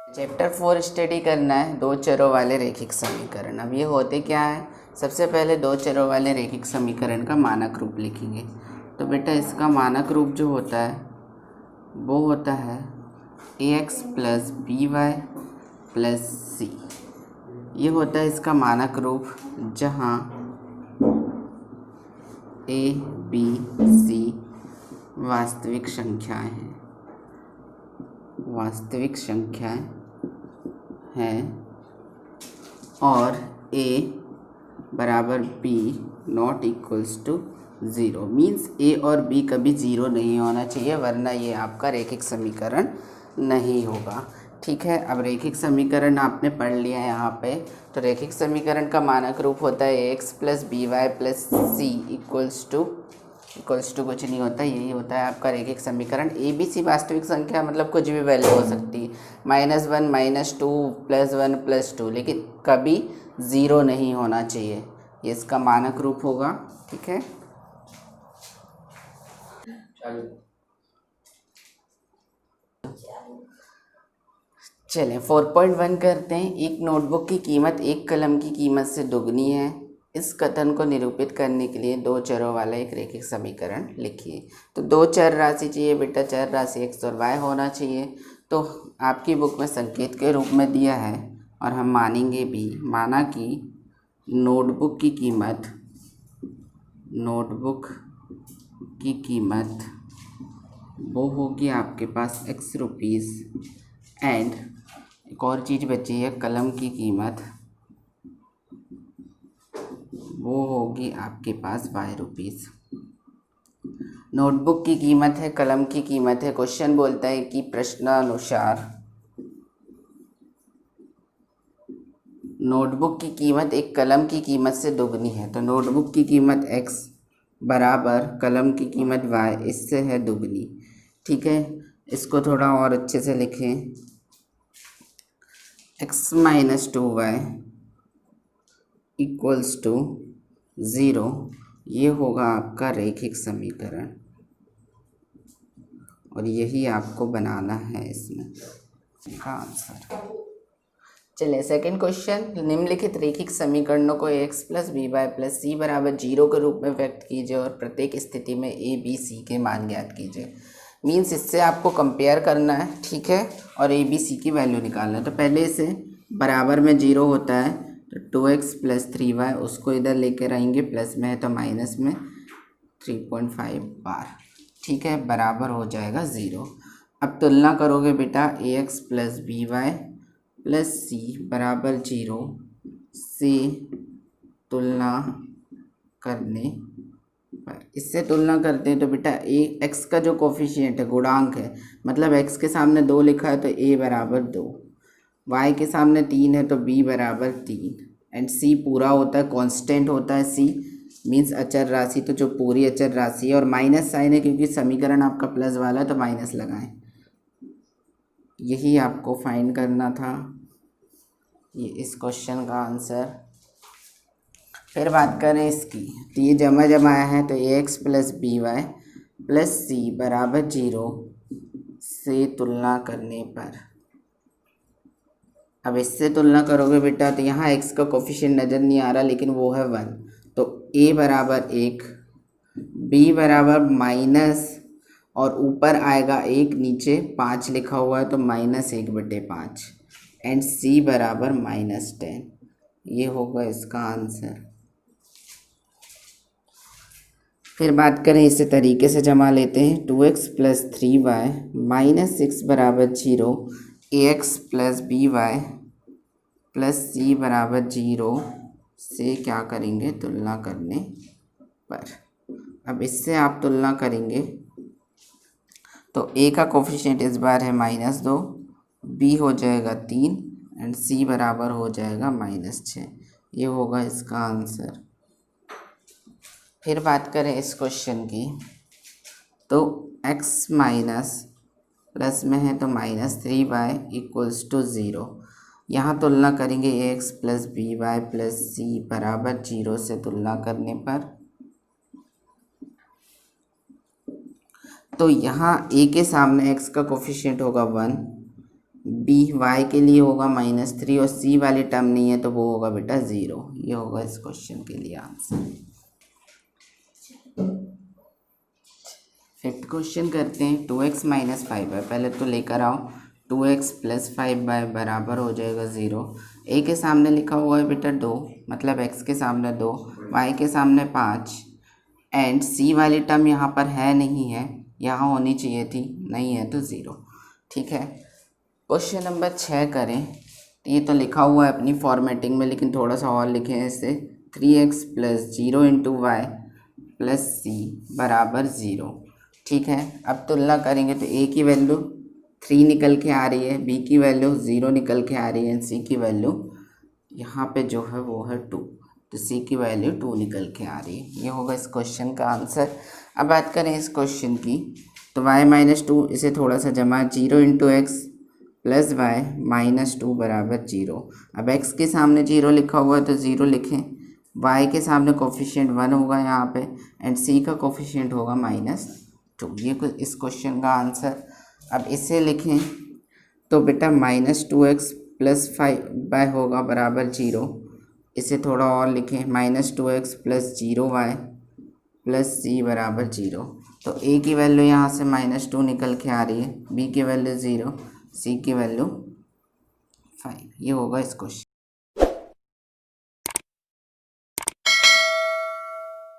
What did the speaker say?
Chapter 4 study करना है दो चरों वाले रैखिक समीकरण। अब ये होते क्या है, सबसे पहले दो चरों वाले रैखिक समीकरण का मानक रूप लिखेंगे। तो बेटा इसका मानक रूप जो होता है वो होता है ax plus B Y plus C. ये होता है इसका मानक रूप, जहाँ a b c वास्तविक संख्याएं हैं और a बराबर b not equals to zero. Means a और b कभी ज़ीरो नहीं होना चाहिए, वरना ये आपका रैखिक समीकरण नहीं होगा। ठीक है, अब रैखिक समीकरण आपने पढ़ लिया है यहाँ पे। तो रैखिक समीकरण का मानक रूप होता है ax plus B Y plus C equals to कुछ नहीं होता, यही होता है आपका रैखिक समीकरण। ए बी सी वास्तविक संख्या मतलब कुछ भी वैल्यू हो सकती है, -1 -2 +1 +2, लेकिन कभी ज़ीरो नहीं होना चाहिए। ये इसका मानक रूप होगा। ठीक है, चलें 4.1 करते हैं। एक नोटबुक की कीमत एक कलम की कीमत से दोगुनी है। इस कथन को निरूपित करने के लिए दो चरों वाला एक रैखिक समीकरण लिखिए। तो दो चर राशि चाहिए बेटा, चर राशि x और y होना चाहिए। तो आपकी बुक में संकेत के रूप में दिया है और हम मानेंगे भी। माना कि नोटबुक की कीमत वो होगी आपके पास x रुपीज़, एंड एक और चीज़ बची है, कलम की कीमत वो होगी आपके पास y रुपीज़। नोटबुक की कीमत है, कलम की कीमत है। क्वेश्चन बोलता है कि प्रश्नानुसार नोटबुक की कीमत एक कलम की कीमत से दोगुनी है। तो नोटबुक की कीमत x बराबर कलम की कीमत y, इससे है दोगुनी। ठीक है, इसको थोड़ा और अच्छे से लिखें, x minus 2y equals to zero. ये होगा आपका रैखिक समीकरण और यही आपको बनाना है इसमें का आंसर। चलिए सेकंड क्वेश्चन, निम्नलिखित रैखिक समीकरणों को x plus B Y plus C बराबर 0 के रूप में व्यक्त कीजिए और प्रत्येक स्थिति में a b c के मान ज्ञात कीजिए। मीन्स इससे आपको कंपेयर करना है, ठीक है, और a b c की वैल्यू निकालना है। तो पहले से बराबर में 0 होता है तो 2x प्लस 3y, उसको इधर लेकर आएंगे, प्लस में है तो माइनस में 3.5 बार। ठीक है, बराबर हो जाएगा 0। अब तुलना करोगे बेटा ax plus B Y plus C बराबर 0 से तुलना करने पर, इससे तुलना करते हैं तो बेटा x का जो कोफिशिएंट है, गुणांक है, मतलब x के सामने 2 लिखा है तो a बराबर 2, y के सामने 3 है तो b बराबर 3, एंड c पूरा होता है, कांस्टेंट होता है c, मीन्स अचर राशि। तो जो पूरी अचर राशि है, और माइनस साइन है क्योंकि समीकरण आपका प्लस वाला है तो माइनस लगाएं। यही आपको फाइंड करना था, ये इस क्वेश्चन का आंसर। फिर बात करें इसकी, तो ये जमा जमाया है तो ax plus B Y plus C बराबर 0 से तुलना करने पर। अब इससे तुलना करोगे बेटा तो यहाँ x का कोफिशिएंट नज़र नहीं आ रहा, लेकिन वो है 1, तो a बराबर 1, b बराबर माइनस, और ऊपर आएगा 1, नीचे 5 लिखा हुआ है तो -1/5, एंड c बराबर -10। ये होगा इसका आंसर। फिर बात करें इसे तरीके से जमा लेते हैं। 2x प्लस 3y माइनस 6 बराबर 0, ax plus B Y plus C बराबर 0 से क्या करेंगे, तुलना करने पर। अब इससे आप तुलना करेंगे तो a का कोफिशिएंट इस बार है -2, b हो जाएगा 3, एंड c बराबर हो जाएगा -6। ये होगा इसका आंसर। फिर बात करें इस क्वेश्चन की, तो x माइनस प्लस में है तो -3y इक्वल्स टू 0। यहाँ तुलना करेंगे ax plus B Y plus C बराबर 0 से तुलना करने पर। तो यहाँ a के सामने x का कोफिशिएंट होगा 1, बी वाई के लिए होगा -3 और सी वाली टर्म नहीं है तो वो होगा बेटा 0। ये होगा इस क्वेश्चन के लिए आंसर। फिफ्थ क्वेश्चन करते हैं। 2x - 5y, पहले तो लेकर आओ। 2x + 5y बराबर हो जाएगा 0। ए के सामने लिखा हुआ है बेटा 2, मतलब x के सामने 2, y के सामने 5 एंड सी वाली टर्म यहाँ पर है नहीं है, यहाँ होनी चाहिए थी, नहीं है तो 0। ठीक है, क्वेश्चन नंबर 6 करें। ये तो लिखा हुआ है अपनी फॉर्मेटिंग में, लेकिन थोड़ा सा और लिखें इसे। 3x + 0 × y + c बराबर 0। ठीक है, अब तुलना करेंगे तो a की वैल्यू 3 निकल के आ रही है, b की वैल्यू 0 निकल के आ रही है, c की वैल्यू यहाँ पे जो है वो है 2, तो c की वैल्यू 2 निकल के आ रही है। ये होगा इस क्वेश्चन का आंसर। अब बात करें इस क्वेश्चन की, तो y - 2 इसे थोड़ा सा जमा, 0 × x + y - 2 बराबर 0। अब x के सामने 0 लिखा हुआ है तो 0 लिखें, y के सामने कोफिशिएंट 1 होगा यहाँ पे एंड c का कोफिशिएंट होगा -2। ये इस क्वेश्चन का आंसर। अब इसे लिखें तो बेटा -2x + 5y होगा बराबर 0। इसे थोड़ा और लिखें, -2x + 0y + c बराबर 0। तो a की वैल्यू यहाँ से -2 निकल के आ रही है, b की वैल्यू 0, c की वैल्यू 5। ये होगा इस क्वेश्चन।